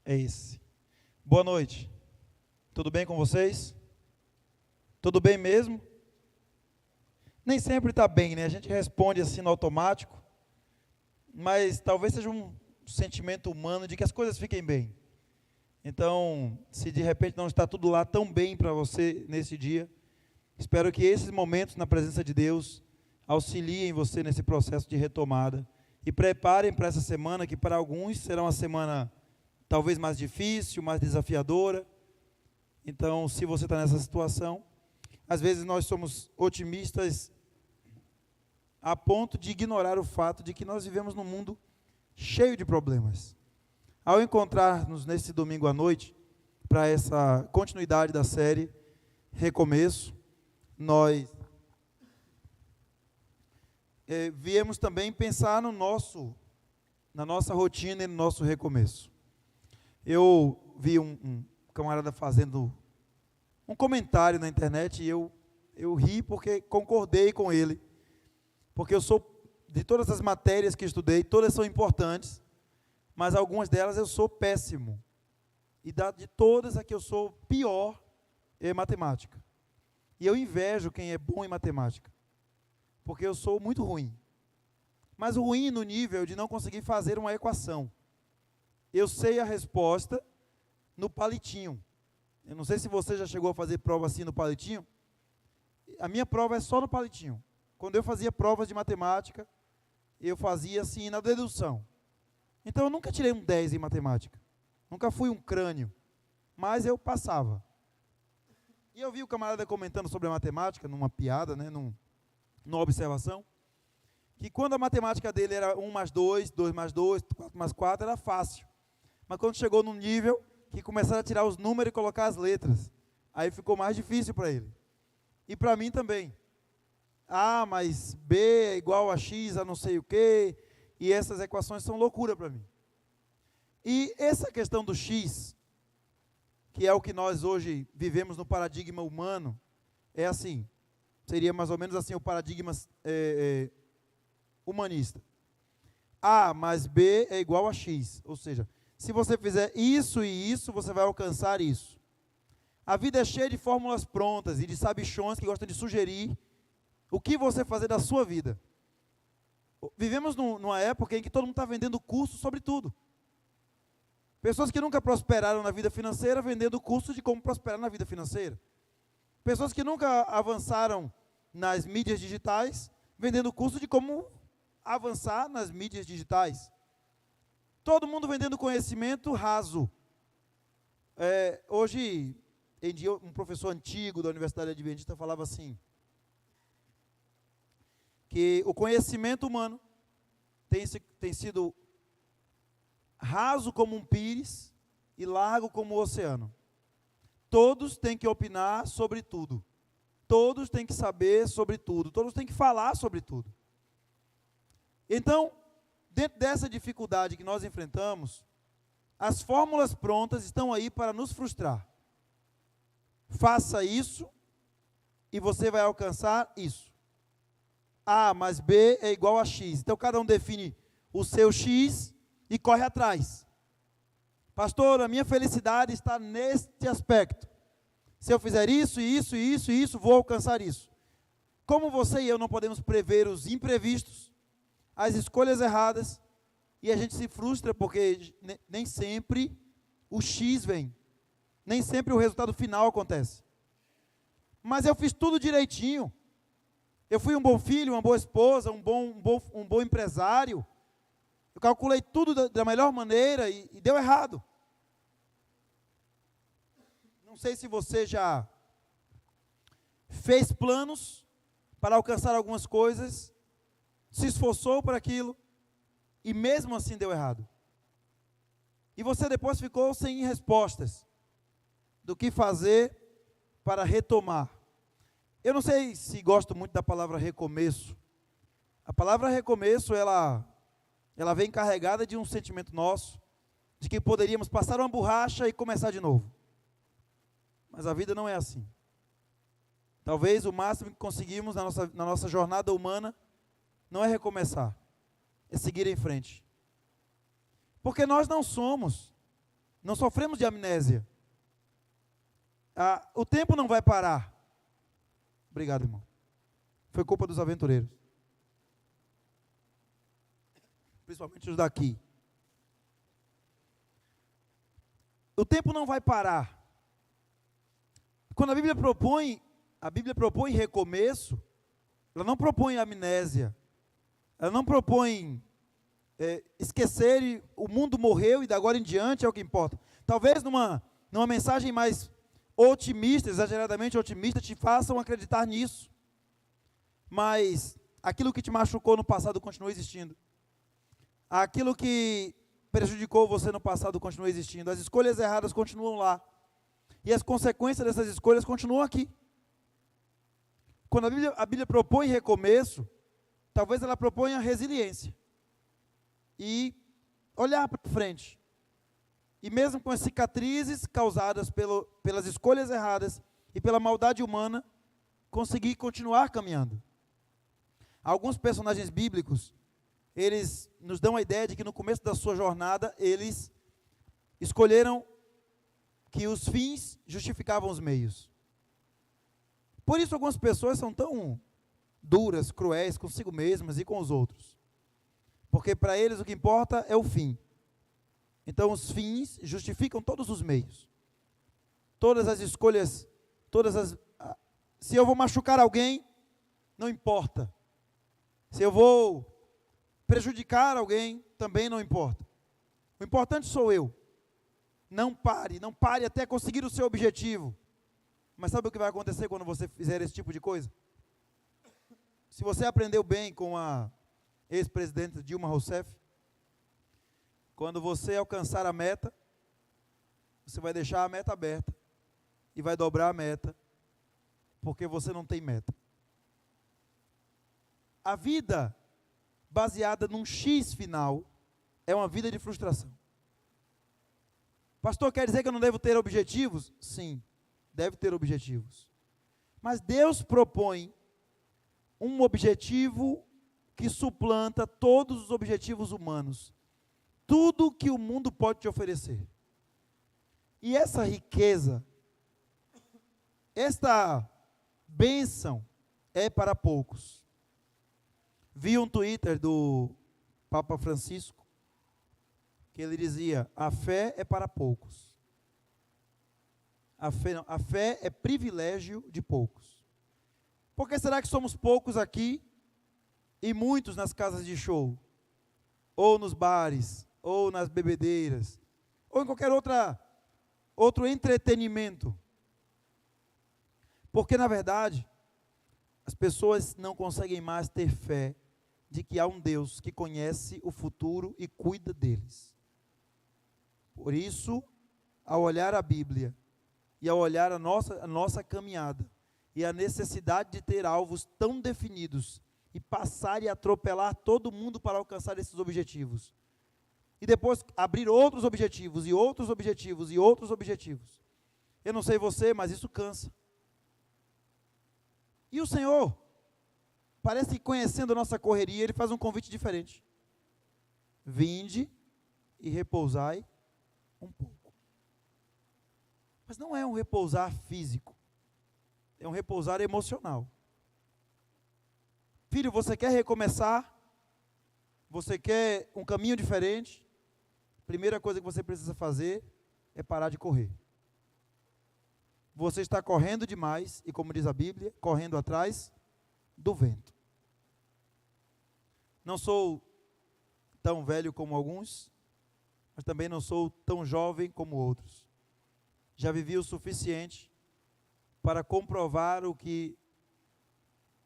é esse. Boa noite. Tudo bem com vocês? Tudo bem mesmo? Nem sempre está bem, né? A gente responde assim no automático, mas talvez seja um sentimento humano de que as coisas fiquem bem. Então, se de repente não está tudo lá tão bem para você nesse dia, espero que esses momentos na presença de Deus auxiliem você nesse processo de retomada e preparem para essa semana, que para alguns será uma semana talvez mais difícil, mais desafiadora. Então, se você está nessa situação, às vezes nós somos otimistas a ponto de ignorar o fato de que nós vivemos num mundo cheio de problemas. Ao encontrar-nos nesse domingo à noite, para essa continuidade da série Recomeço, nós viemos também pensar na nossa rotina e no nosso recomeço. Eu vi um camarada fazendo um comentário na internet e eu ri porque concordei com ele. Porque eu sou, de todas as matérias que estudei, todas são importantes, mas algumas delas eu sou péssimo. E de todas, a que eu sou pior é matemática. E eu invejo quem é bom em matemática, porque eu sou muito ruim. Mas ruim no nível de não conseguir fazer uma equação. Eu sei a resposta no palitinho. Eu não sei se você já chegou a fazer prova assim no palitinho. A minha prova é só no palitinho. Quando eu fazia provas de matemática, eu fazia assim na dedução. Então eu nunca tirei um 10 em matemática. Nunca fui um crânio. Mas eu passava. E eu vi o camarada comentando sobre a matemática, numa piada, né, numa observação, que quando a matemática dele era 1 mais 2, 2 mais 2, 4 mais 4, era fácil. Mas quando chegou num nível que começaram a tirar os números e colocar as letras, aí ficou mais difícil para ele. E para mim também. A mais B é igual a X a não sei o quê, e essas equações são loucura para mim. E essa questão do X, que é o que nós hoje vivemos no paradigma humano, é assim, seria mais ou menos assim o paradigma humanista. A mais B é igual a X, ou seja, se você fizer isso e isso, você vai alcançar isso. A vida é cheia de fórmulas prontas e de sabichões que gostam de sugerir o que você fazer da sua vida. Vivemos numa época em que todo mundo está vendendo curso sobre tudo. Pessoas que nunca prosperaram na vida financeira vendendo curso de como prosperar na vida financeira. Pessoas que nunca avançaram nas mídias digitais vendendo curso de como avançar nas mídias digitais. Todo mundo vendendo conhecimento raso. Hoje em dia, um professor antigo da Universidade Adventista falava assim, que o conhecimento humano tem sido raso como um pires e largo como o oceano. Todos têm que opinar sobre tudo. Todos têm que saber sobre tudo. Todos têm que falar sobre tudo. Então, dentro dessa dificuldade que nós enfrentamos, as fórmulas prontas estão aí para nos frustrar. Faça isso e você vai alcançar isso. A mais B é igual a X. Então, cada um define o seu X e corre atrás. Pastor, a minha felicidade está neste aspecto. Se eu fizer isso, isso, isso e isso, vou alcançar isso. Como você e eu não podemos prever os imprevistos, as escolhas erradas, e a gente se frustra porque nem sempre o X vem. Nem sempre o resultado final acontece. Mas eu fiz tudo direitinho. Eu fui um bom filho, uma boa esposa, um bom empresário. Eu calculei tudo da melhor maneira e deu errado. Não sei se você já fez planos para alcançar algumas coisas, se esforçou para aquilo e mesmo assim deu errado. E você depois ficou sem respostas do que fazer para retomar. Eu não sei se gosto muito da palavra recomeço. A palavra recomeço, ela vem carregada de um sentimento nosso, de que poderíamos passar uma borracha e começar de novo. Mas a vida não é assim. Talvez o máximo que conseguimos na nossa jornada humana não é recomeçar, é seguir em frente. Porque nós não somos Não sofremos de amnésia. O tempo não vai parar. Obrigado, irmão. Foi culpa dos aventureiros. Principalmente os daqui. O tempo não vai parar. Quando a Bíblia propõe recomeço, ela não propõe amnésia. Ela não propõe esquecer e o mundo morreu e da agora em diante é o que importa. Talvez numa mensagem mais otimista, exageradamente otimista, te façam acreditar nisso. Mas aquilo que te machucou no passado continua existindo. Aquilo que prejudicou você no passado continua existindo. As escolhas erradas continuam lá. E as consequências dessas escolhas continuam aqui. Quando a Bíblia propõe recomeço, talvez ela proponha resiliência. E olhar para frente. E mesmo com as cicatrizes causadas pelas escolhas erradas e pela maldade humana, conseguir continuar caminhando. Alguns personagens bíblicos, eles nos dão a ideia de que no começo da sua jornada, eles escolheram que os fins justificavam os meios. Por isso algumas pessoas são tão duras, cruéis consigo mesmas e com os outros. Porque para eles o que importa é o fim. Então os fins justificam todos os meios. Todas as escolhas, se eu vou machucar alguém, não importa. Se eu vou prejudicar alguém, também não importa. O importante sou eu. Não pare até conseguir o seu objetivo. Mas sabe o que vai acontecer quando você fizer esse tipo de coisa? Se você aprendeu bem com a ex-presidente Dilma Rousseff, quando você alcançar a meta, você vai deixar a meta aberta e vai dobrar a meta, porque você não tem meta. A vida baseada num X final é uma vida de frustração. Pastor, quer dizer que eu não devo ter objetivos? Sim, deve ter objetivos. Mas Deus propõe um objetivo que suplanta todos os objetivos humanos. Tudo que o mundo pode te oferecer. E essa riqueza, esta bênção é para poucos. Vi um Twitter do Papa Francisco, que ele dizia, a fé é para poucos. A fé é privilégio de poucos. Por que será que somos poucos aqui e muitos nas casas de show? Ou nos bares, ou nas bebedeiras, ou em qualquer outro entretenimento? Porque, na verdade, as pessoas não conseguem mais ter fé de que há um Deus que conhece o futuro e cuida deles. Por isso, ao olhar a Bíblia e ao olhar a nossa caminhada e a necessidade de ter alvos tão definidos e passar e atropelar todo mundo para alcançar esses objetivos, e depois abrir outros objetivos e outros objetivos e outros objetivos, eu não sei você, mas isso cansa. E o Senhor, parece que conhecendo a nossa correria, Ele faz um convite diferente. Vinde e repousai um pouco. Mas não é um repousar físico, é um repousar emocional. Filho, você quer recomeçar? Você quer um caminho diferente? Primeira coisa que você precisa fazer é parar de correr. Você está correndo demais, e como diz a Bíblia, correndo atrás do vento. Não sou tão velho como alguns, mas também não sou tão jovem como outros. Já vivi o suficiente para comprovar o que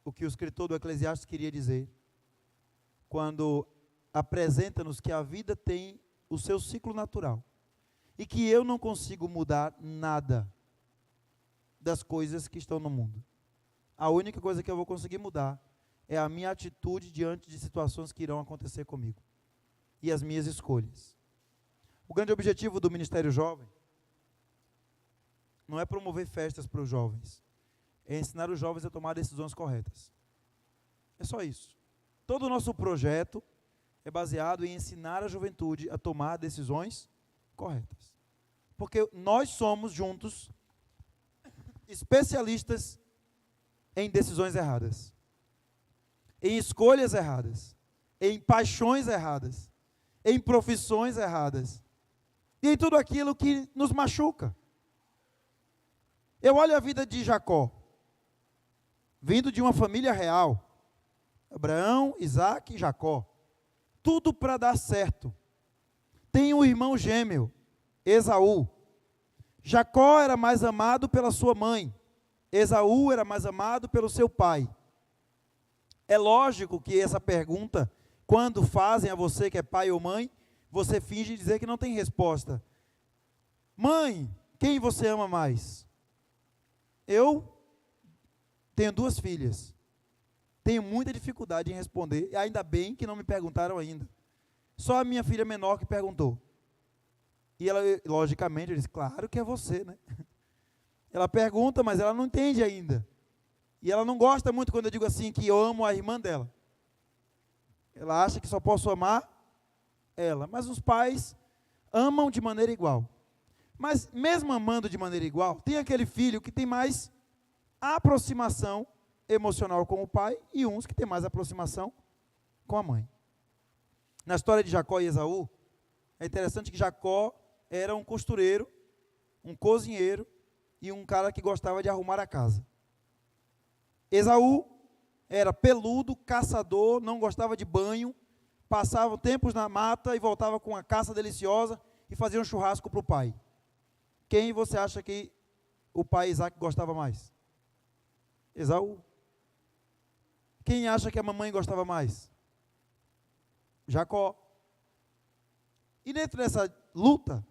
o escritor do Eclesiastes queria dizer, quando apresenta-nos que a vida tem o seu ciclo natural, e que eu não consigo mudar nada das coisas que estão no mundo. A única coisa que eu vou conseguir mudar é a minha atitude diante de situações que irão acontecer comigo, e as minhas escolhas. O grande objetivo do Ministério Jovem não é promover festas para os jovens, é ensinar os jovens a tomar decisões corretas. É só isso. Todo o nosso projeto é baseado em ensinar a juventude a tomar decisões corretas. Porque nós somos juntos especialistas em decisões erradas, em escolhas erradas, em paixões erradas, em profissões erradas, e em tudo aquilo que nos machuca. Eu olho a vida de Jacó, vindo de uma família real, Abraão, Isaac e Jacó, tudo para dar certo. Tem um irmão gêmeo, Esaú. Jacó era mais amado pela sua mãe, Esaú era mais amado pelo seu pai. É lógico que essa pergunta, quando fazem a você que é pai ou mãe, você finge dizer que não tem resposta. Mãe, quem você ama mais? Eu tenho 2 filhas. Tenho muita dificuldade em responder, e ainda bem que não me perguntaram ainda. Só a minha filha menor que perguntou. E ela, logicamente, eu disse, claro que é você, né? Ela pergunta, mas ela não entende ainda. E ela não gosta muito quando eu digo assim, que eu amo a irmã dela. Ela acha que só posso amar ela. Mas os pais amam de maneira igual. Mas mesmo amando de maneira igual, tem aquele filho que tem mais aproximação emocional com o pai e uns que tem mais aproximação com a mãe. Na história de Jacó e Esaú, é interessante que Jacó era um costureiro, um cozinheiro e um cara que gostava de arrumar a casa. Esaú era peludo, caçador, não gostava de banho, passava tempos na mata e voltava com uma caça deliciosa e fazia um churrasco para o pai. Quem você acha que o pai Isaac gostava mais? Esaú. Quem acha que a mamãe gostava mais? Jacó. E dentro dessa luta,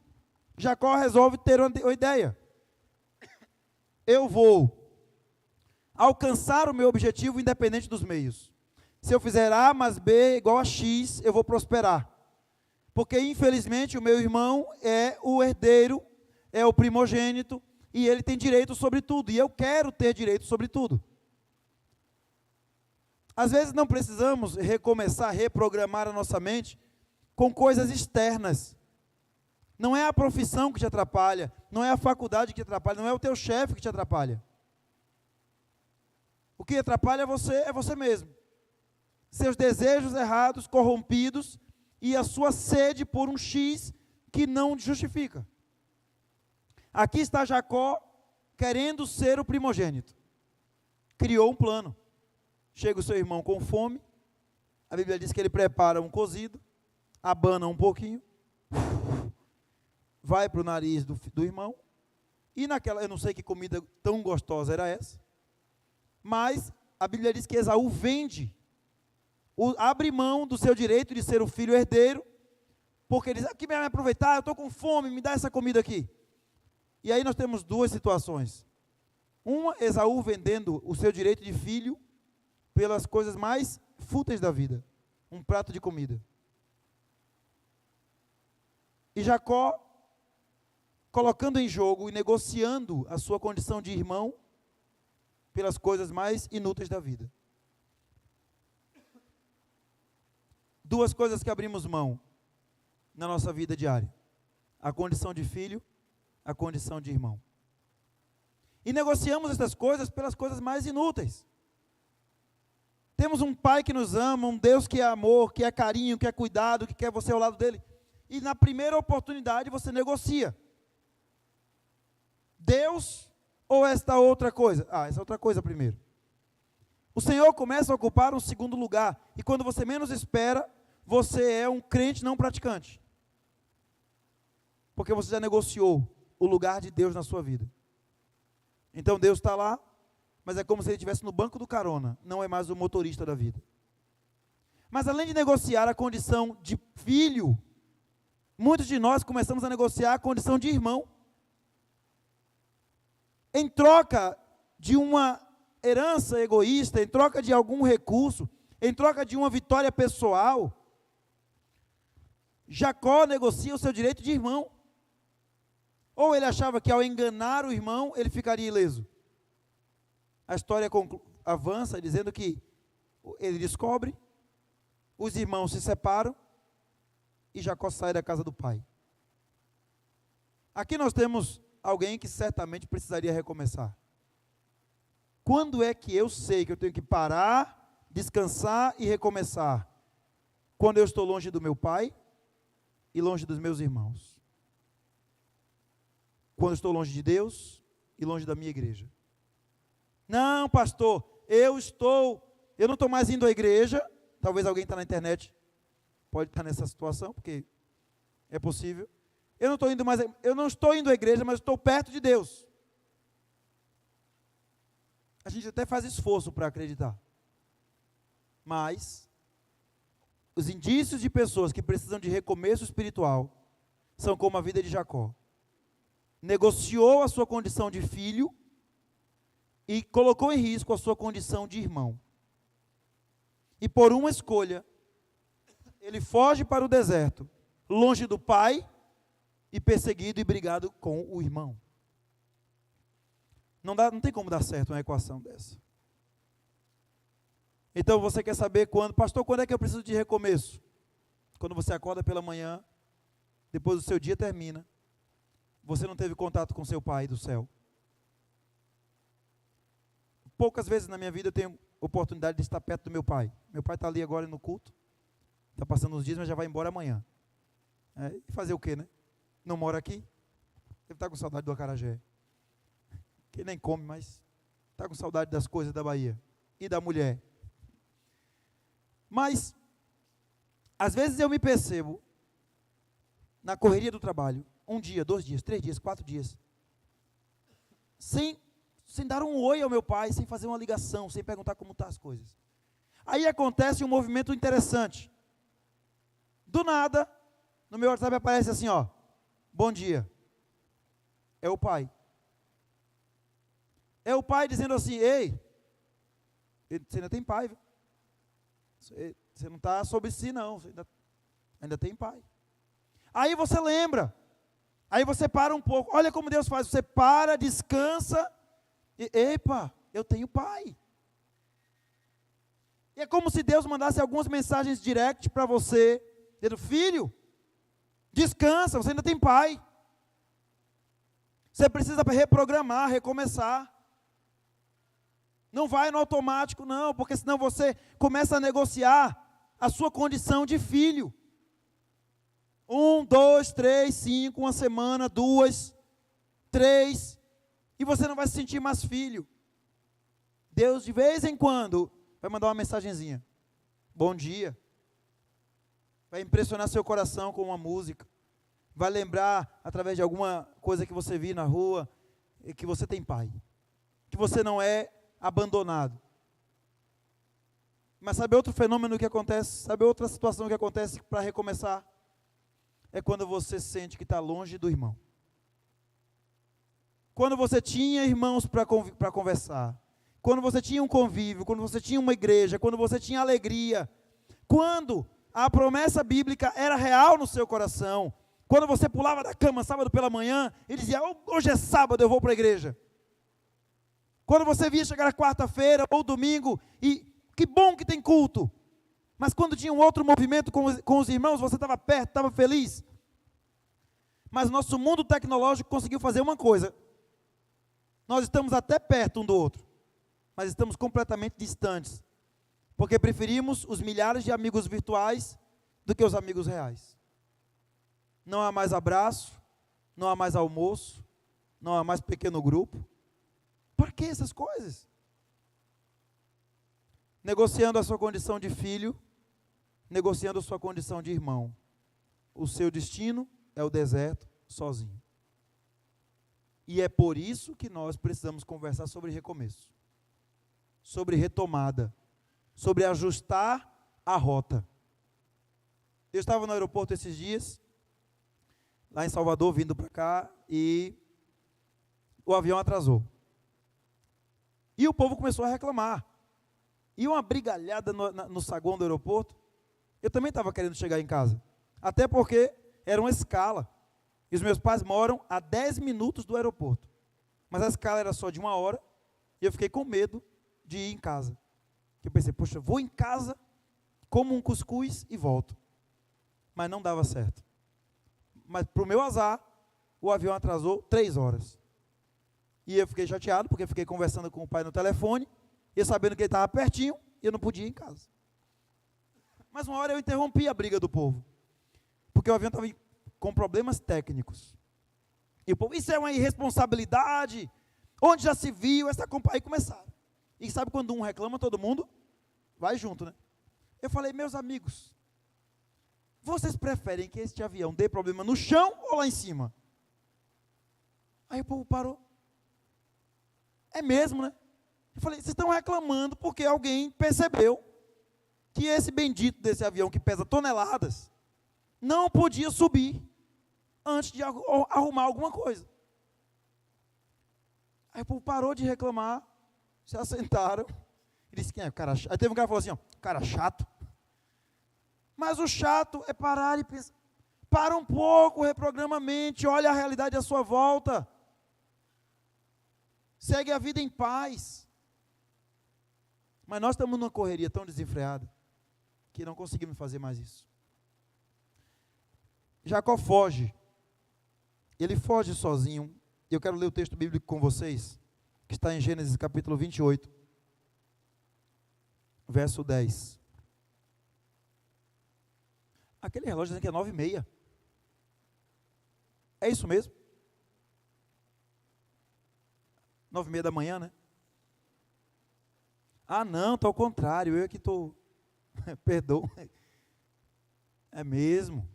Jacó resolve ter uma ideia. Eu vou alcançar o meu objetivo independente dos meios. Se eu fizer A mais B igual a X, eu vou prosperar. Porque infelizmente o meu irmão é o herdeiro, é o primogênito, e ele tem direito sobre tudo, e eu quero ter direito sobre tudo. Às vezes não precisamos recomeçar, reprogramar a nossa mente com coisas externas. Não é a profissão que te atrapalha, não é a faculdade que te atrapalha, não é o teu chefe que te atrapalha. O que atrapalha você é você mesmo. Seus desejos errados, corrompidos, e a sua sede por um X que não justifica. Aqui está Jacó querendo ser o primogênito. Criou um plano. Chega o seu irmão com fome, a Bíblia diz que ele prepara um cozido, abana um pouquinho, vai para o nariz do irmão, e naquela, eu não sei que comida tão gostosa era essa, mas a Bíblia diz que Esaú vende, abre mão do seu direito de ser o filho herdeiro, porque ele diz, aqui vai me aproveitar, eu estou com fome, me dá essa comida aqui. E aí nós temos 2 situações. Uma, Esaú vendendo o seu direito de filho, pelas coisas mais fúteis da vida, um prato de comida. E Jacó, colocando em jogo e negociando a sua condição de irmão, pelas coisas mais inúteis da vida. 2 coisas que abrimos mão na nossa vida diária: a condição de filho, a condição de irmão. E negociamos essas coisas pelas coisas mais inúteis. Temos um pai que nos ama, um Deus que é amor, que é carinho, que é cuidado, que quer você ao lado dele. E na primeira oportunidade você negocia. Deus ou esta outra coisa? Essa outra coisa primeiro. O Senhor começa a ocupar um segundo lugar. E quando você menos espera, você é um crente não praticante. Porque você já negociou o lugar de Deus na sua vida. Então Deus está lá, mas é como se ele estivesse no banco do carona, não é mais o motorista da vida. Mas além de negociar a condição de filho, muitos de nós começamos a negociar a condição de irmão. Em troca de uma herança egoísta, em troca de algum recurso, em troca de uma vitória pessoal, Jacó negocia o seu direito de irmão. Ou ele achava que ao enganar o irmão, ele ficaria ileso. A história avança dizendo que ele descobre, os irmãos se separam e Jacó sai da casa do pai. Aqui nós temos alguém que certamente precisaria recomeçar. Quando é que eu sei que eu tenho que parar, descansar e recomeçar? Quando eu estou longe do meu pai e longe dos meus irmãos. Quando eu estou longe de Deus e longe da minha igreja. Não, pastor, eu não estou mais indo à igreja. Talvez alguém está na internet, pode estar nessa situação, porque é possível. Eu não estou indo à igreja, mas estou perto de Deus. A gente até faz esforço para acreditar. Mas os indícios de pessoas que precisam de recomeço espiritual são como a vida de Jacó. Negociou a sua condição de filho e colocou em risco a sua condição de irmão. E por uma escolha, ele foge para o deserto, longe do pai, e perseguido e brigado com o irmão. Não tem como dar certo uma equação dessa. Então você quer saber quando, pastor, quando é que eu preciso de recomeço? Quando você acorda pela manhã, depois o seu dia termina, você não teve contato com seu pai do céu. Poucas vezes na minha vida eu tenho oportunidade de estar perto do meu pai. Meu pai está ali agora no culto, está passando uns dias, mas já vai embora amanhã. E fazer o quê, né? Não mora aqui? Deve estar com saudade do acarajé. Que nem come, mas está com saudade das coisas da Bahia e da mulher. Mas, às vezes eu me percebo, na correria do trabalho, 1 dia, 2 dias, 3 dias, 4 dias, sem dar um oi ao meu pai, sem fazer uma ligação, sem perguntar como estão as coisas. Aí acontece um movimento interessante. Do nada, no meu WhatsApp aparece assim, ó, bom dia. É o pai. É o pai dizendo assim, ei, você ainda tem pai, viu? Você não está sobre si não, você ainda tem pai. Aí você lembra, aí você para um pouco, olha como Deus faz, você para, descansa, e epa, eu tenho pai. E é como se Deus mandasse algumas mensagens direct para você, dizendo, filho, descansa, você ainda tem pai. Você precisa reprogramar, recomeçar. Não vai no automático, não, porque senão você começa a negociar a sua condição de filho. 1, 2, 3, 5, uma semana, 2, 3, e você não vai se sentir mais filho. Deus, de vez em quando, vai mandar uma mensagenzinha. Bom dia. Vai impressionar seu coração com uma música. Vai lembrar, através de alguma coisa que você viu na rua, que você tem pai. Que você não é abandonado. Mas sabe outro fenômeno que acontece? Sabe outra situação que acontece para recomeçar? É quando você sente que está longe do irmão. Quando você tinha irmãos para conversar, quando você tinha um convívio, quando você tinha uma igreja, quando você tinha alegria, quando a promessa bíblica era real no seu coração, quando você pulava da cama sábado pela manhã e dizia, hoje é sábado, eu vou para a igreja. Quando você via chegar a quarta-feira ou domingo e que bom que tem culto. Mas quando tinha um outro movimento com os irmãos, você estava perto, estava feliz. Mas nosso mundo tecnológico conseguiu fazer uma coisa. Nós estamos até perto um do outro, mas estamos completamente distantes. Porque preferimos os milhares de amigos virtuais do que os amigos reais. Não há mais abraço, não há mais almoço, não há mais pequeno grupo. Por que essas coisas? Negociando a sua condição de filho, negociando a sua condição de irmão. O seu destino é o deserto sozinho. E é por isso que nós precisamos conversar sobre recomeço, sobre retomada, sobre ajustar a rota. Eu estava no aeroporto esses dias, lá em Salvador, vindo para cá, e o avião atrasou. E o povo começou a reclamar. E uma brigalhada no saguão do aeroporto. Eu também estava querendo chegar em casa. Até porque era uma escala. E os meus pais moram a 10 minutos do aeroporto. Mas a escala era só de 1 hora. E eu fiquei com medo de ir em casa. Eu pensei, poxa, vou em casa, como um cuscuz e volto. Mas não dava certo. Mas para o meu azar, o avião atrasou 3 horas. E eu fiquei chateado, porque fiquei conversando com o pai no telefone, e sabendo que ele estava pertinho, e eu não podia ir em casa. Mas uma hora eu interrompi a briga do povo, porque o avião estava com problemas técnicos. E o povo, isso é uma irresponsabilidade, onde já se viu essa companhia? Aí começaram. E sabe quando um reclama, todo mundo vai junto, né? Eu falei, meus amigos, vocês preferem que este avião dê problema no chão ou lá em cima? Aí o povo parou. É mesmo, né? Eu falei, vocês estão reclamando porque alguém percebeu que esse bendito desse avião que pesa toneladas não podia subir antes de arrumar alguma coisa. Aí o povo parou de reclamar, se assentaram e disse, quem é o cara chato? Aí teve um cara que falou assim, ó, cara chato. Mas o chato é parar e pensar. Para um pouco, reprograma a mente, olha a realidade à sua volta. Segue a vida em paz. Mas nós estamos numa correria tão desenfreada que não conseguimos fazer mais isso. Jacó foge. Ele foge sozinho. Eu quero ler o texto bíblico com vocês, que está em Gênesis capítulo 28, verso 10. Aquele relógio dizendo que é 9h30. É isso mesmo? 9h30 da manhã, né? Ah, não, está ao contrário, eu é que estou... Perdão. É mesmo.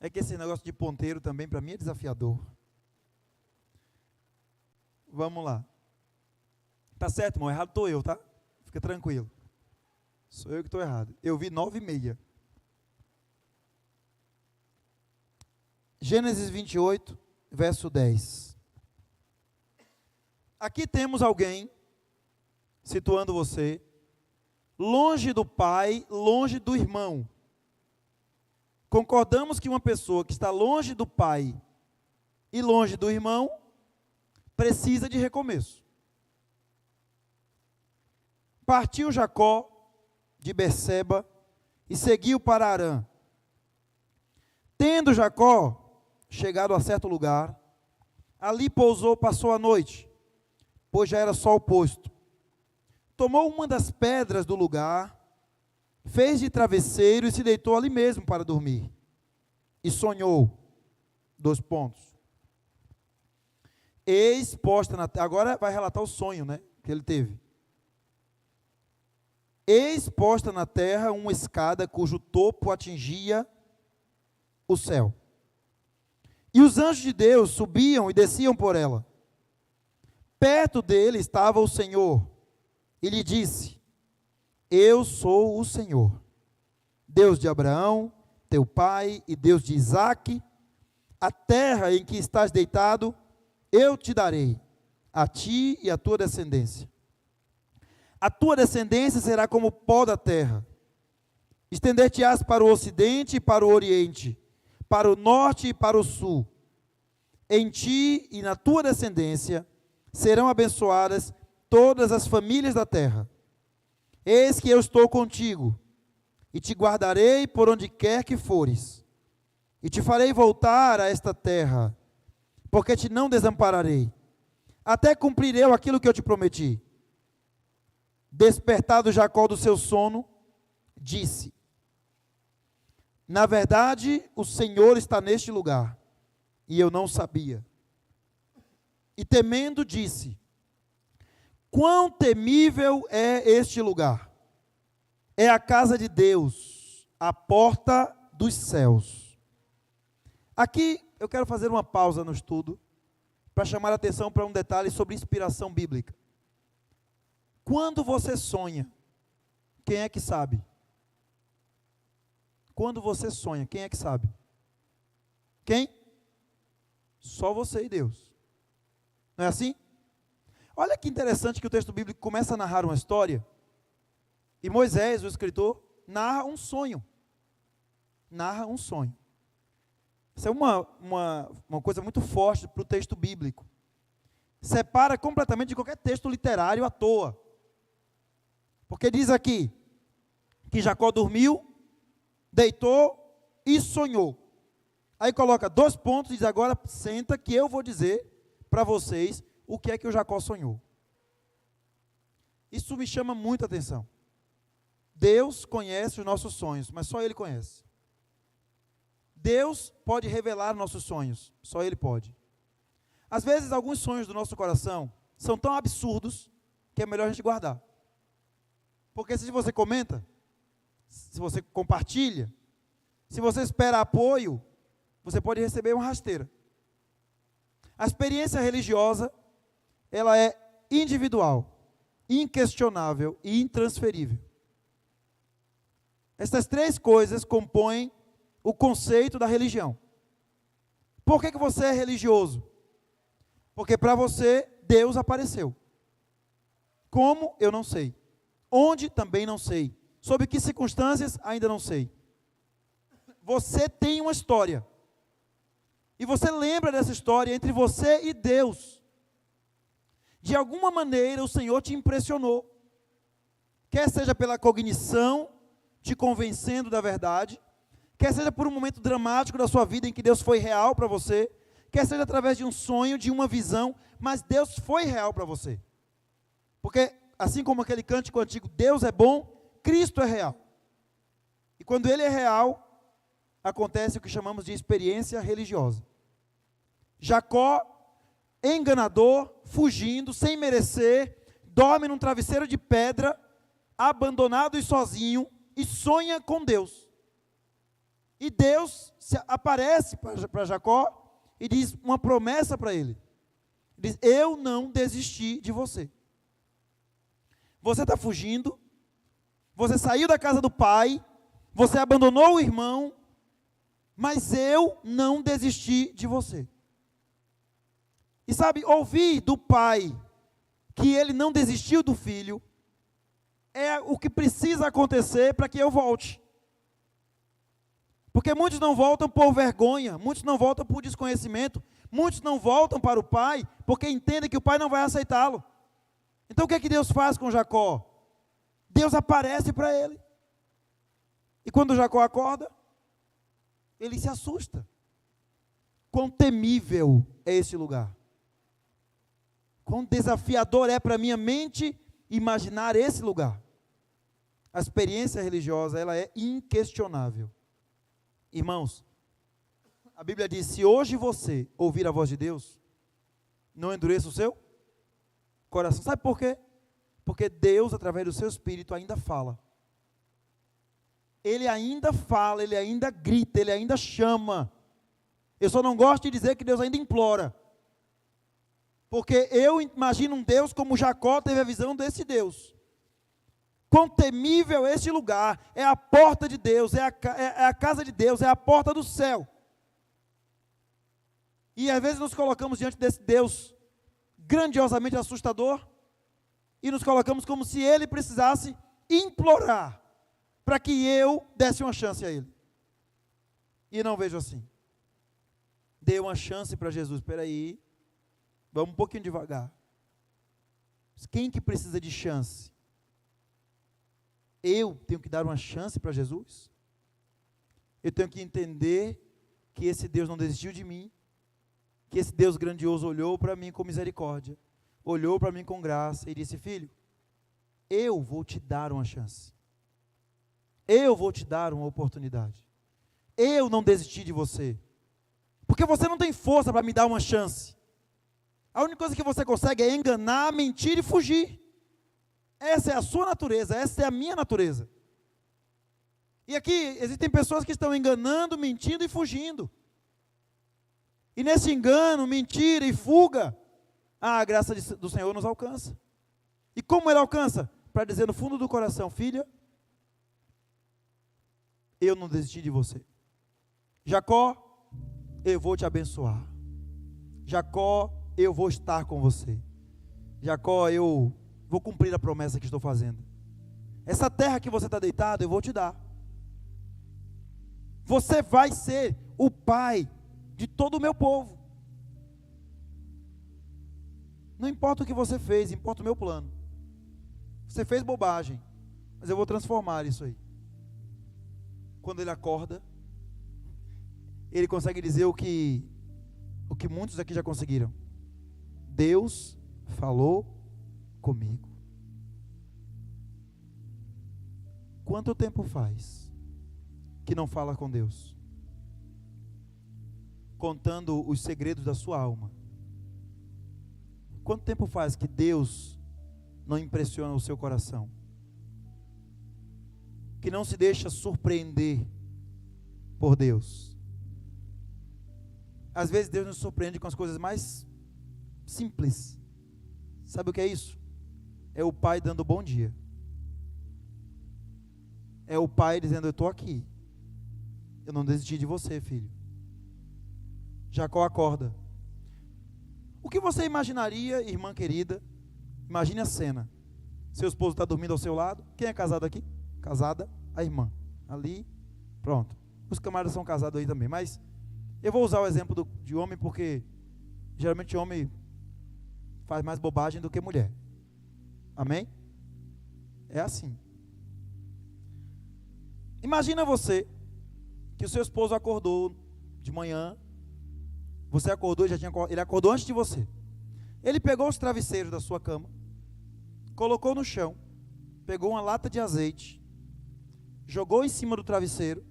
É que esse negócio de ponteiro também, para mim, é desafiador. Vamos lá. Tá certo, irmão, errado estou eu, tá? Fica tranquilo. Sou eu que estou errado. Eu vi 9h30. Gênesis 28, verso 10. Aqui temos alguém, situando você, longe do pai, longe do irmão. Concordamos que uma pessoa que está longe do pai e longe do irmão, precisa de recomeço. Partiu Jacó de Berseba e seguiu para Harã. Tendo Jacó chegado a certo lugar, ali pousou, passou a noite, pois já era sol posto. Tomou uma das pedras do lugar, fez de travesseiro e se deitou ali mesmo para dormir. E sonhou, 2 pontos. Eis posta na terra, agora vai relatar o sonho, né, que ele teve. Eis posta na terra uma escada cujo topo atingia o céu. E os anjos de Deus subiam e desciam por ela. Perto dele estava o Senhor, e lhe disse, eu sou o Senhor, Deus de Abraão, teu pai, e Deus de Isaque. A terra em que estás deitado, eu te darei, a ti e a tua descendência. A tua descendência será como o pó da terra. Estender-te-ás para o ocidente e para o oriente, para o norte e para o sul. Em ti e na tua descendência serão abençoadas todas as famílias da terra. Eis que eu estou contigo, e te guardarei por onde quer que fores, e te farei voltar a esta terra, porque te não desampararei, até cumprir eu aquilo que eu te prometi. Despertado Jacó do seu sono, disse, na verdade, o Senhor está neste lugar, e eu não sabia. E temendo, disse, quão temível é este lugar! É a casa de Deus, a porta dos céus. Aqui eu quero fazer uma pausa no estudo, para chamar a atenção para um detalhe sobre inspiração bíblica. Quando você sonha, quem é que sabe? Quando você sonha, quem é que sabe? Quem? Só você e Deus. Não é assim? Olha que interessante que o texto bíblico começa a narrar uma história, e Moisés, o escritor, narra um sonho. Narra um sonho. Isso é uma coisa muito forte para o texto bíblico. Separa completamente de qualquer texto literário à toa. Porque diz aqui, que Jacó dormiu, deitou e sonhou. Aí coloca 2 pontos e diz: agora senta que eu vou dizer para vocês o que é que o Jacó sonhou. Isso me chama muita atenção. Deus conhece os nossos sonhos, mas só Ele conhece. Deus pode revelar nossos sonhos, só Ele pode. Às vezes, alguns sonhos do nosso coração são tão absurdos que é melhor a gente guardar. Porque se você comenta, se você compartilha, se você espera apoio, você pode receber uma rasteira. A experiência religiosa, ela é individual, inquestionável e intransferível. Essas 3 coisas compõem o conceito da religião. Por que você é religioso? Porque para você, Deus apareceu. Como? Eu não sei. Onde? Também não sei. Sob que circunstâncias? Ainda não sei. Você tem uma história. E você lembra dessa história entre você e Deus. De alguma maneira o Senhor te impressionou. Quer seja pela cognição, te convencendo da verdade, quer seja por um momento dramático da sua vida em que Deus foi real para você, quer seja através de um sonho, de uma visão, mas Deus foi real para você. Porque, assim como aquele cântico antigo, Deus é bom, Cristo é real. E quando Ele é real, acontece o que chamamos de experiência religiosa. Jacó, enganador, fugindo, sem merecer, dorme num travesseiro de pedra, abandonado e sozinho, e sonha com Deus. E Deus aparece para Jacó e diz uma promessa para ele. Diz: eu não desisti de você. Você está fugindo, você saiu da casa do pai, você abandonou o irmão, mas eu não desisti de você. E sabe, ouvir do pai que ele não desistiu do filho, é o que precisa acontecer para que eu volte. Porque muitos não voltam por vergonha, muitos não voltam por desconhecimento, muitos não voltam para o pai porque entendem que o pai não vai aceitá-lo. Então o que é que Deus faz com Jacó? Deus aparece para ele. E quando Jacó acorda, ele se assusta. Quão temível é esse lugar. Quão desafiador é para minha mente imaginar esse lugar. A experiência religiosa, ela é inquestionável. Irmãos, a Bíblia diz: se hoje você ouvir a voz de Deus, não endureça o seu coração. Sabe por quê? Porque Deus, através do seu Espírito, ainda fala. Ele ainda fala, Ele ainda grita, Ele ainda chama. Eu só não gosto de dizer que Deus ainda implora. Porque eu imagino um Deus como Jacó teve a visão desse Deus. Quão temível é este lugar, é a porta de Deus, é a casa de Deus, é a porta do céu. E às vezes nos colocamos diante desse Deus grandiosamente assustador, e nos colocamos como se Ele precisasse implorar, para que eu desse uma chance a Ele. E não vejo assim. Dê uma chance para Jesus. Espera aí, vamos um pouquinho devagar. Quem que precisa de chance? Eu tenho que dar uma chance para Jesus? Eu tenho que entender que esse Deus não desistiu de mim, que esse Deus grandioso olhou para mim com misericórdia, olhou para mim com graça e disse: filho, eu vou te dar uma chance. Eu vou te dar uma oportunidade. Eu não desisti de você. Porque você não tem força para me dar uma chance. A única coisa que você consegue é enganar, mentir e fugir. Essa é a sua natureza, essa é a minha natureza. E aqui existem pessoas que estão enganando, mentindo e fugindo. E nesse engano, mentira e fuga, a graça do Senhor nos alcança. E como Ele alcança? Para dizer no fundo do coração: filha, eu não desisti de você. Jacó, eu vou te abençoar. Jacó, eu vou estar com você. Jacó, eu vou cumprir a promessa que estou fazendo. Essa terra que você está deitado, eu vou te dar. Você vai ser o pai de todo o meu povo. Não importa o que você fez, importa o meu plano. Você fez bobagem, mas eu vou transformar isso aí. Quando ele acorda, ele consegue dizer o que muitos aqui já conseguiram: Deus falou comigo. Quanto tempo faz que não fala com Deus, contando os segredos da sua alma? Quanto tempo faz que Deus não impressiona o seu coração, que não se deixa surpreender por Deus? Às vezes Deus nos surpreende com as coisas mais simples. Sabe o que é isso? É o pai dando bom dia. É o pai dizendo: eu estou aqui, eu não desisti de você, filho. Jacó acorda. O que você imaginaria, irmã querida? Imagine a cena. Seu esposo está dormindo ao seu lado. Quem é casado aqui? Casada, a irmã. Ali, pronto. Os camaradas são casados aí também. Mas eu vou usar o exemplo de homem, porque geralmente homem faz mais bobagem do que mulher. Amém? É assim. Imagina você que o seu esposo acordou de manhã. Você acordou, ele acordou antes de você. Ele pegou os travesseiros da sua cama, colocou no chão, pegou uma lata de azeite, jogou em cima do travesseiro,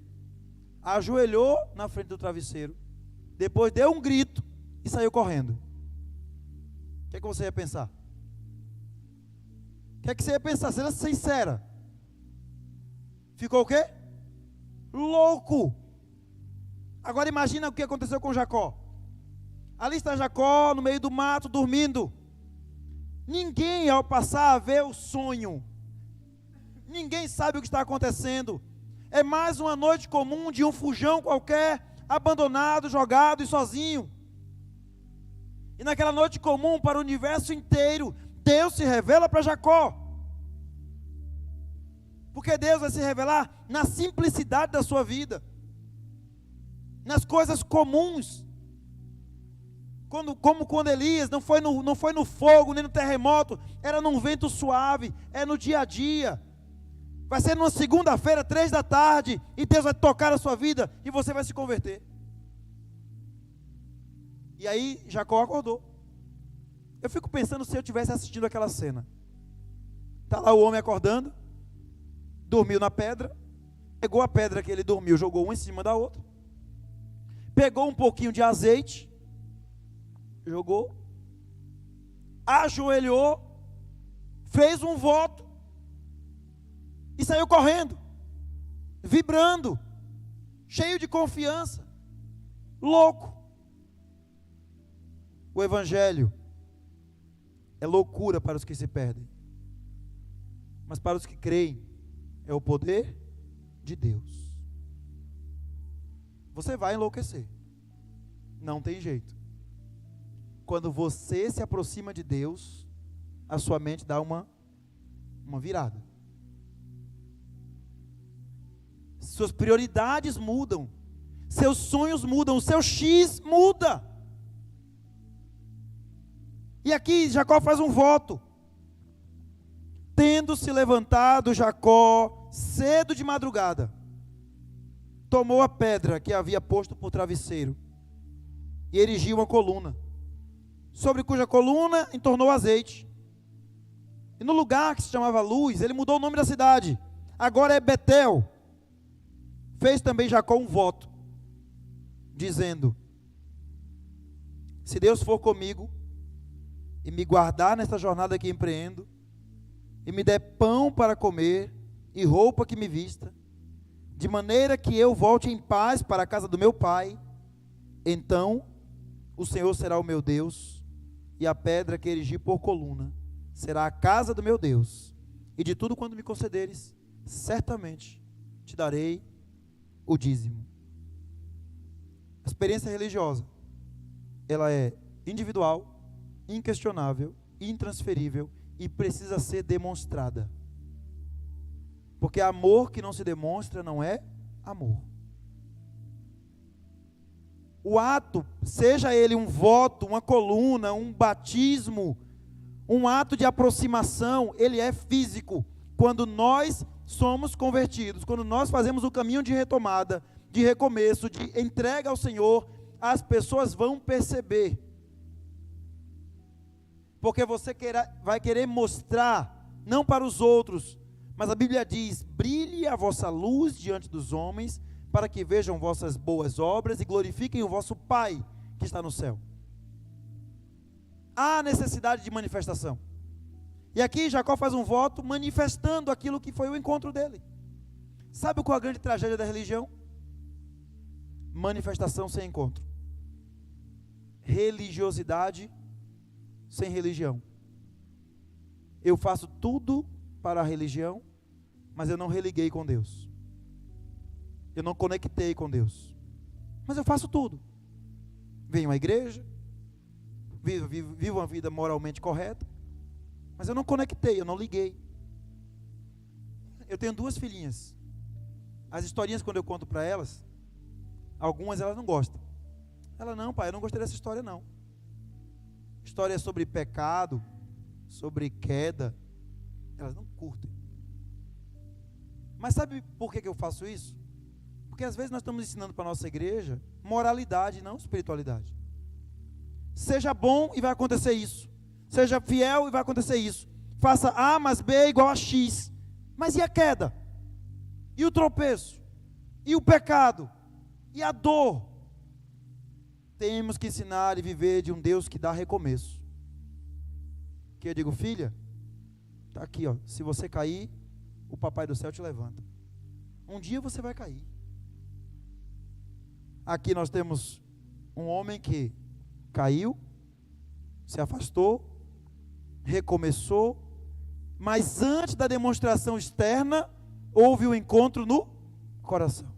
ajoelhou na frente do travesseiro, depois deu um grito e saiu correndo. O que é que você ia pensar? O que é que você ia pensar? Seja sincera. Ficou o quê? Louco. Agora imagina o que aconteceu com Jacó. Ali está Jacó no meio do mato dormindo. Ninguém ao passar vê o sonho. Ninguém sabe o que está acontecendo. É mais uma noite comum de um fujão qualquer, abandonado, jogado e sozinho. E naquela noite comum para o universo inteiro, Deus se revela para Jacó. Porque Deus vai se revelar na simplicidade da sua vida, nas coisas comuns. Como quando Elias não foi no fogo, nem no terremoto, era num vento suave, é no dia a dia. Vai ser numa segunda-feira, 3 da tarde, e Deus vai tocar a sua vida, e você vai se converter. E aí Jacó acordou. Eu fico pensando se eu estivesse assistindo aquela cena. Está lá o homem acordando, dormiu na pedra, pegou a pedra que ele dormiu, jogou uma em cima da outra, pegou um pouquinho de azeite, jogou, ajoelhou, fez um voto e saiu correndo, vibrando, cheio de confiança, louco. O evangelho é loucura para os que se perdem, mas para os que creem é o poder de Deus. Você vai enlouquecer, não tem jeito. Quando você se aproxima de Deus, a sua mente dá uma virada. Suas prioridades mudam, seus sonhos mudam, o seu X muda. E aqui Jacó faz um voto. Tendo se levantado Jacó cedo de madrugada, tomou a pedra que havia posto por travesseiro e erigiu uma coluna, sobre cuja coluna entornou azeite. E no lugar que se chamava Luz, ele mudou o nome da cidade. Agora é Betel. Fez também Jacó um voto, dizendo: se Deus for comigo e me guardar nesta jornada que empreendo, e me der pão para comer e roupa que me vista, de maneira que eu volte em paz para a casa do meu pai, então o Senhor será o meu Deus, e a pedra que erigi por coluna será a casa do meu Deus, e de tudo quanto me concederes, certamente te darei o dízimo. A experiência religiosa, ela é individual, inquestionável, intransferível e precisa ser demonstrada. Porque amor que não se demonstra não é amor. O ato, seja ele um voto, uma coluna, um batismo, um ato de aproximação, ele é físico. Quando nós somos convertidos, quando nós fazemos o caminho de retomada, de recomeço, de entrega ao Senhor, as pessoas vão perceber. Porque você vai querer mostrar, não para os outros, mas a Bíblia diz: brilhe a vossa luz diante dos homens, para que vejam vossas boas obras e glorifiquem o vosso Pai que está no céu. Há necessidade de manifestação. E aqui Jacó faz um voto manifestando aquilo que foi o encontro dele. Sabe qual é a grande tragédia da religião? Manifestação sem encontro. Religiosidade sem religião. Eu faço tudo para a religião, mas eu não religuei com Deus. Eu não conectei com Deus. Mas eu faço tudo. Venho à igreja, vivo uma vida moralmente correta, mas eu não conectei, eu não liguei. Eu tenho 2 filhinhas. As historinhas, quando eu conto para elas, algumas elas não gostam. Ela: não, pai, eu não gostei dessa história não. História sobre pecado, sobre queda, elas não curtem. Mas sabe por que eu faço isso? Porque às vezes nós estamos ensinando para a nossa igreja moralidade, não espiritualidade. Seja bom e vai acontecer isso. Seja fiel e vai acontecer isso. Faça A mais B é igual a X. Mas e a queda? E o tropeço? E o pecado? E a dor? Temos que ensinar e viver de um Deus que dá recomeço. Que eu digo: filha, está aqui, ó, se você cair, o papai do céu te levanta. Um dia você vai cair. Aqui nós temos um homem que caiu, se afastou, recomeçou, mas antes da demonstração externa, houve um encontro no coração.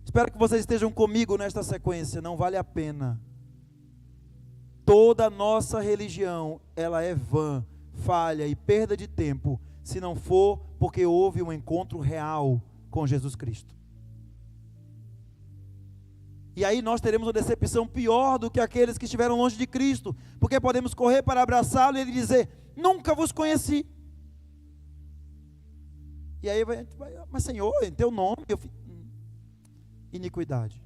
Espero que vocês estejam comigo nesta sequência. Não vale a pena. Toda a nossa religião, ela é vã, falha e perda de tempo, se não for porque houve um encontro real com Jesus Cristo. E aí nós teremos uma decepção pior do que aqueles que estiveram longe de Cristo, porque podemos correr para abraçá-lo e ele dizer: nunca vos conheci. E aí vai: mas Senhor, em teu nome eu fiz iniquidade.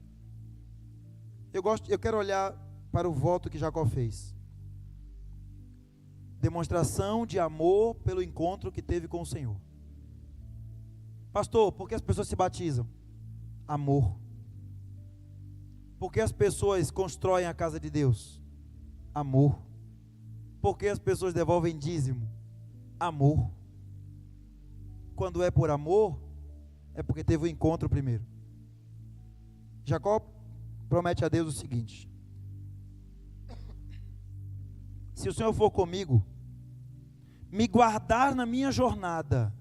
Eu quero olhar para o voto que Jacó fez. Demonstração de amor pelo encontro que teve com o Senhor. Pastor, por que as pessoas se batizam? Amor. Por que as pessoas constroem a casa de Deus? Amor. Por que as pessoas devolvem dízimo? Amor. Quando é por amor, é porque teve um encontro primeiro. Jacó promete a Deus o seguinte: se o Senhor for comigo, me guardar na minha jornada.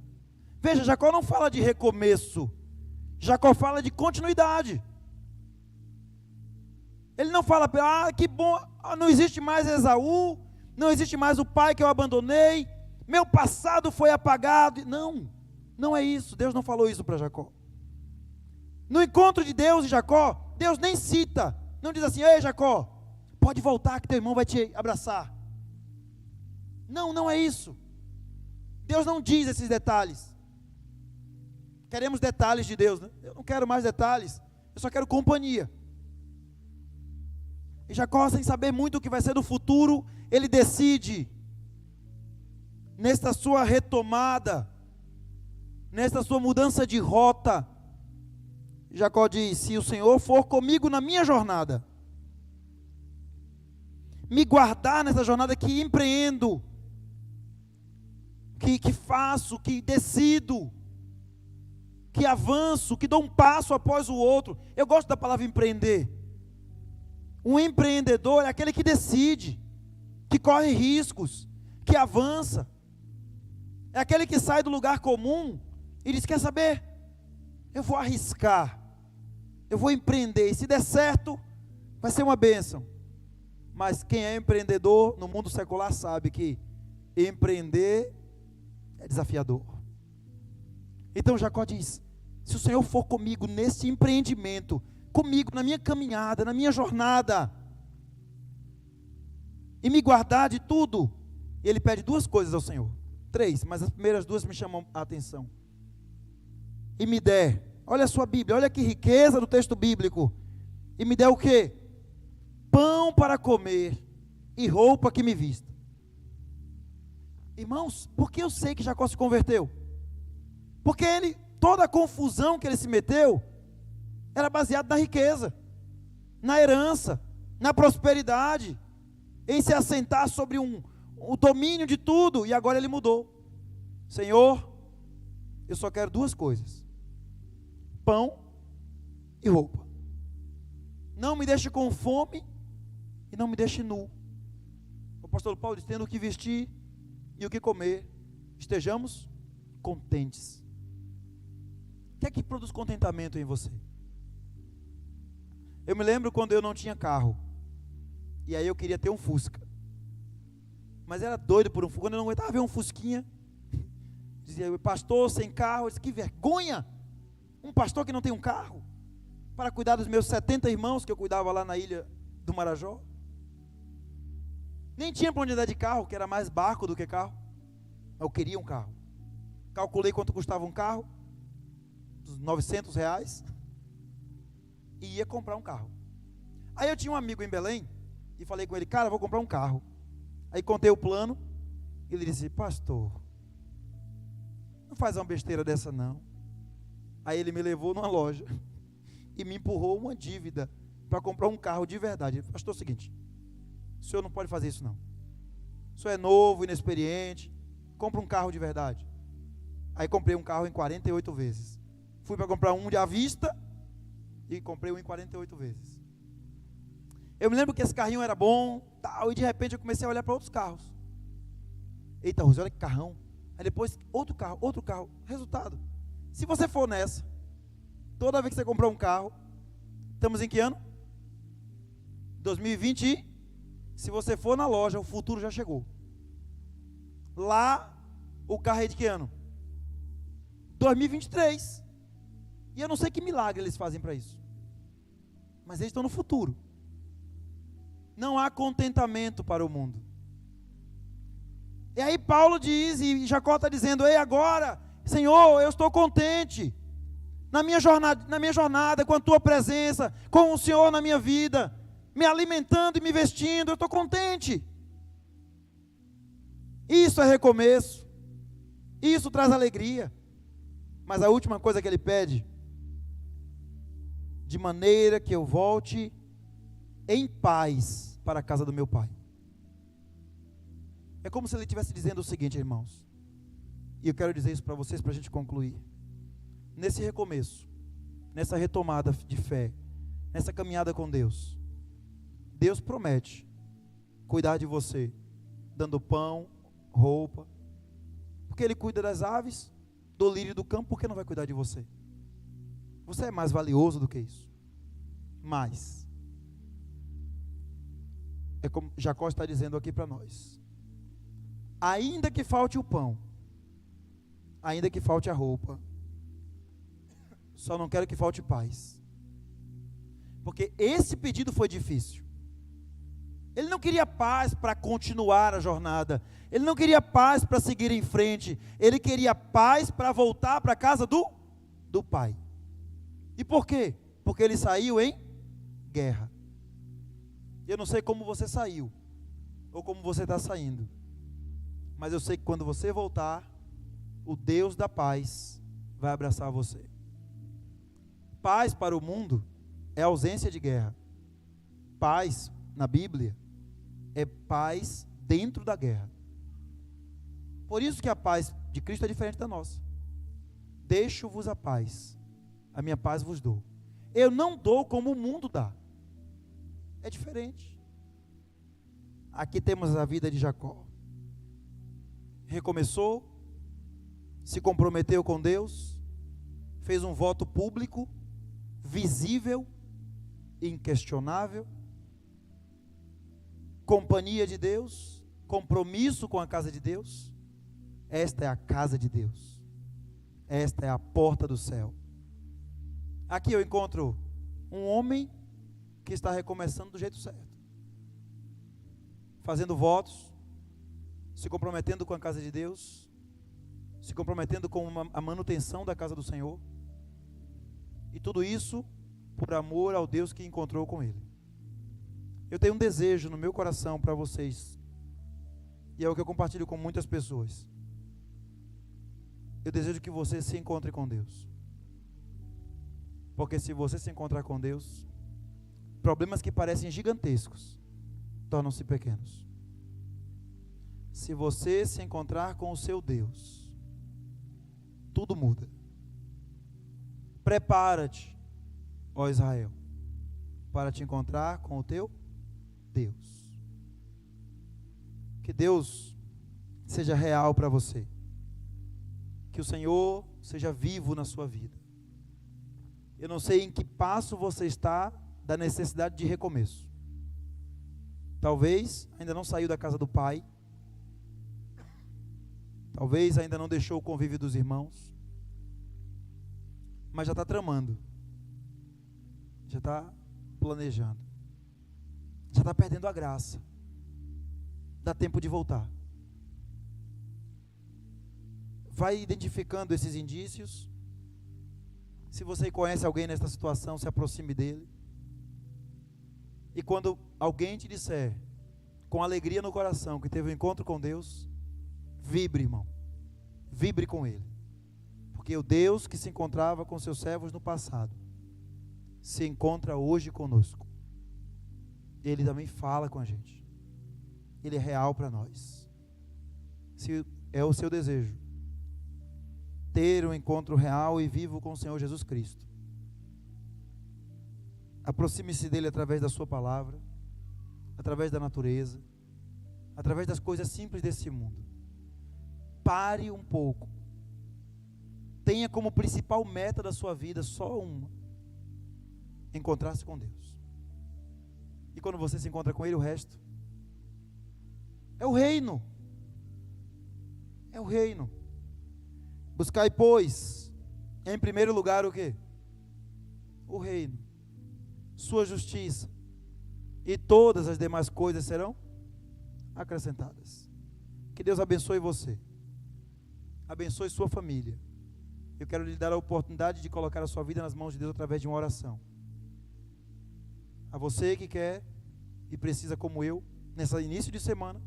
Veja, Jacó não fala de recomeço, Jacó fala de continuidade. Ele não fala: que bom, não existe mais Esaú, não existe mais o pai que eu abandonei, meu passado foi apagado. Não, não é isso. Deus não falou isso para Jacó. No encontro de Deus e Jacó, Deus nem cita, não diz assim: ei Jacó, pode voltar que teu irmão vai te abraçar. Não, não é isso. Deus não diz esses detalhes. Queremos detalhes de Deus, né? Eu não quero mais detalhes, eu só quero companhia. E Jacó, sem saber muito o que vai ser do futuro, ele decide, nesta sua retomada, nesta sua mudança de rota, Jacó diz: se o Senhor for comigo na minha jornada, me guardar nessa jornada que empreendo, que faço, que decido, que avanço, que dou um passo após o outro. Eu gosto da palavra empreender. Um empreendedor é aquele que decide, que corre riscos, que avança. É aquele que sai do lugar comum e diz: quer saber? Eu vou arriscar, eu vou empreender, e se der certo, vai ser uma bênção. Mas quem é empreendedor no mundo secular sabe que empreender é desafiador. Então Jacó diz: se o Senhor for comigo nesse empreendimento, comigo na minha caminhada, na minha jornada, e me guardar de tudo, ele pede 2 coisas ao Senhor, 3, mas as primeiras 2 me chamam a atenção. E me der olha a sua Bíblia, olha que riqueza do texto bíblico. E me der o quê? Pão para comer e roupa que me vista. Irmãos, por que eu sei que Jacó se converteu? Porque toda a confusão que ele se meteu, era baseada na riqueza, na herança, na prosperidade, em se assentar sobre o domínio de tudo, e agora ele mudou. Senhor, eu só quero duas coisas: pão e roupa. Não me deixe com fome e não me deixe nu. O apóstolo Paulo diz: tendo o que vestir e o que comer, estejamos contentes. O que é que produz contentamento em você? Eu me lembro quando eu não tinha carro, e aí eu queria ter um Fusca, mas era doido por um Fusca. Quando eu não aguentava ver um Fusquinha, dizia: pastor sem carro. Eu disse: que vergonha, um pastor que não tem um carro, para cuidar dos meus 70 irmãos que eu cuidava lá na ilha do Marajó. Nem tinha para onde andar de carro, que era mais barco do que carro. Eu queria um carro. Calculei quanto custava um carro, uns R$900, e ia comprar um carro. Aí eu tinha um amigo em Belém, e falei com ele: cara, vou comprar um carro. Aí contei o plano, e ele disse: pastor, não faz uma besteira dessa não. Aí ele me levou numa loja, e me empurrou uma dívida, para comprar um carro de verdade. Ele falou: pastor, é o seguinte, o senhor não pode fazer isso não. O senhor é novo, inexperiente, compra um carro de verdade. Aí comprei um carro em 48 vezes. Fui para comprar um de à vista, e comprei um em 48 vezes. Eu me lembro que esse carrinho era bom, tal, e de repente eu comecei a olhar para outros carros. Eita, Rose, olha que carrão. Aí depois, outro carro. Resultado: se você for nessa, toda vez que você comprar um carro, estamos em que ano? 2020. Se você for na loja, o futuro já chegou. Lá, o carro é de que ano? 2023. E eu não sei que milagre eles fazem para isso, mas eles estão no futuro. Não há contentamento para o mundo. E aí Paulo diz, e Jacó está dizendo: ei, agora, Senhor, eu estou contente na minha jornada com a tua presença, com o Senhor na minha vida, me alimentando e me vestindo, eu estou contente. Isso é recomeço, isso traz alegria. Mas a última coisa que ele pede: de maneira que eu volte em paz para a casa do meu pai. É como se ele estivesse dizendo o seguinte, irmãos, e eu quero dizer isso para vocês, para a gente concluir. Nesse recomeço, nessa retomada de fé, nessa caminhada com Deus, Deus promete cuidar de você, dando pão, roupa, porque Ele cuida das aves, do lírio do campo. Por que não vai cuidar de você? Você é mais valioso do que isso. Mas é como Jacó está dizendo aqui para nós: ainda que falte o pão, ainda que falte a roupa, só não quero que falte paz. Porque esse pedido foi difícil. Ele não queria paz para continuar a jornada, ele não queria paz para seguir em frente, ele queria paz para voltar para a casa do pai. E por quê? Porque ele saiu em guerra. Eu não sei como você saiu, ou como você está saindo, mas eu sei que quando você voltar, o Deus da paz vai abraçar você. Paz para o mundo é ausência de guerra. Paz na Bíblia é paz dentro da guerra. Por isso que a paz de Cristo é diferente da nossa. Deixo-vos a paz, a minha paz vos dou. Eu não dou como o mundo dá. É diferente. Aqui temos a vida de Jacó. Recomeçou, se comprometeu com Deus, fez um voto público, visível, inquestionável, companhia de Deus, compromisso com a casa de Deus. Esta é a casa de Deus, esta é a porta do céu. Aqui eu encontro um homem que está recomeçando do jeito certo, fazendo votos, se comprometendo com a casa de Deus, se comprometendo com a manutenção da casa do Senhor. E tudo isso por amor ao Deus que encontrou com ele. Eu tenho um desejo no meu coração para vocês, e é o que eu compartilho com muitas pessoas. Eu desejo que você se encontre com Deus. Porque se você se encontrar com Deus, problemas que parecem gigantescos tornam-se pequenos. Se você se encontrar com o seu Deus, tudo muda. Prepara-te, ó Israel, para te encontrar com o teu Deus. Que Deus seja real para você. Que o Senhor seja vivo na sua vida. Eu não sei em que passo você está da necessidade de recomeço. Talvez ainda não saiu da casa do Pai. Talvez ainda não deixou o convívio dos irmãos. Mas já está tramando. Já está planejando. Já está perdendo a graça. Dá tempo de voltar. Vai identificando esses indícios. Se você conhece alguém nesta situação, se aproxime dele. E quando alguém te disser, com alegria no coração, que teve um encontro com Deus, vibre, irmão. Vibre com ele. Porque o Deus que se encontrava com seus servos no passado, se encontra hoje conosco. Ele também fala com a gente. Ele é real para nós. Se é o seu desejo ter um encontro real e vivo com o Senhor Jesus Cristo, aproxime-se dele através da sua palavra, através da natureza, através das coisas simples desse mundo. Pare um pouco. Tenha como principal meta da sua vida só uma: encontrar-se com Deus. E quando você se encontra com ele, o resto é o reino. É o reino. Buscai, pois, em primeiro lugar o quê? O reino, sua justiça, e todas as demais coisas serão acrescentadas. Que Deus abençoe você, abençoe sua família. Eu quero lhe dar a oportunidade de colocar a sua vida nas mãos de Deus através de uma oração. A você que quer e precisa, como eu, nesse início de semana,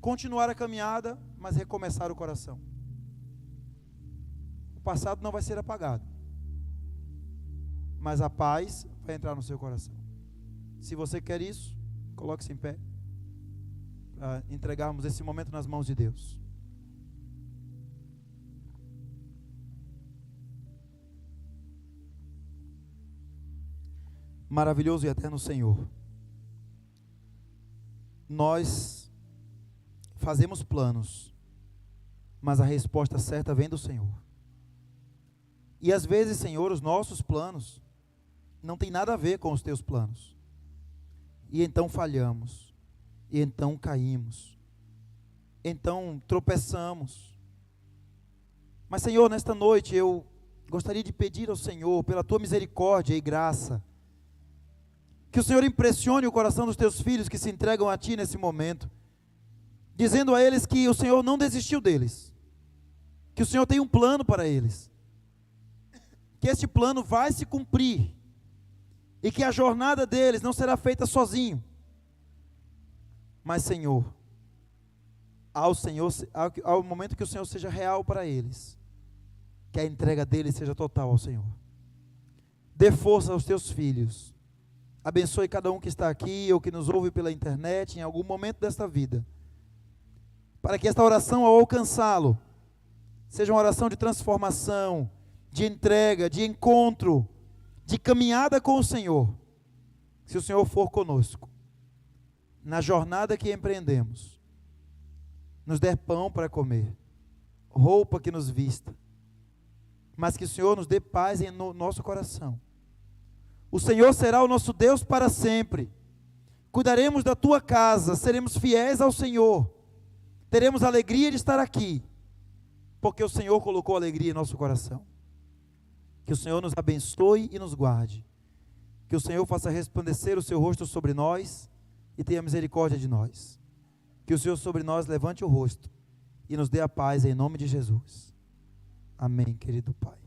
continuar a caminhada, mas recomeçar o coração. O passado não vai ser apagado, mas a paz vai entrar no seu coração. Se você quer isso, coloque-se em pé para entregarmos esse momento nas mãos de Deus. Maravilhoso e eterno Senhor, nós fazemos planos, mas a resposta certa vem do Senhor. E às vezes, Senhor, os nossos planos não tem nada a ver com os teus planos. E então falhamos, e então caímos, então tropeçamos. Mas, Senhor, nesta noite eu gostaria de pedir ao Senhor, pela tua misericórdia e graça, que o Senhor impressione o coração dos teus filhos que se entregam a ti nesse momento, dizendo a eles que o Senhor não desistiu deles, que o Senhor tem um plano para eles, que este plano vai se cumprir, e que a jornada deles não será feita sozinho, mas, Senhor, ao momento que o Senhor seja real para eles, que a entrega deles seja total ao Senhor. Dê força aos teus filhos. Abençoe cada um que está aqui ou que nos ouve pela internet em algum momento desta vida, para que esta oração, ao alcançá-lo, seja uma oração de transformação, de entrega, de encontro, de caminhada com o Senhor. Se o Senhor for conosco, na jornada que empreendemos, nos der pão para comer, roupa que nos vista, mas que o Senhor nos dê paz no nosso coração. O Senhor será o nosso Deus para sempre. Cuidaremos da tua casa, seremos fiéis ao Senhor. Teremos alegria de estar aqui, porque o Senhor colocou alegria em nosso coração. Que o Senhor nos abençoe e nos guarde. Que o Senhor faça resplandecer o seu rosto sobre nós e tenha misericórdia de nós. Que o Senhor sobre nós levante o rosto e nos dê a paz em nome de Jesus. Amém, querido Pai.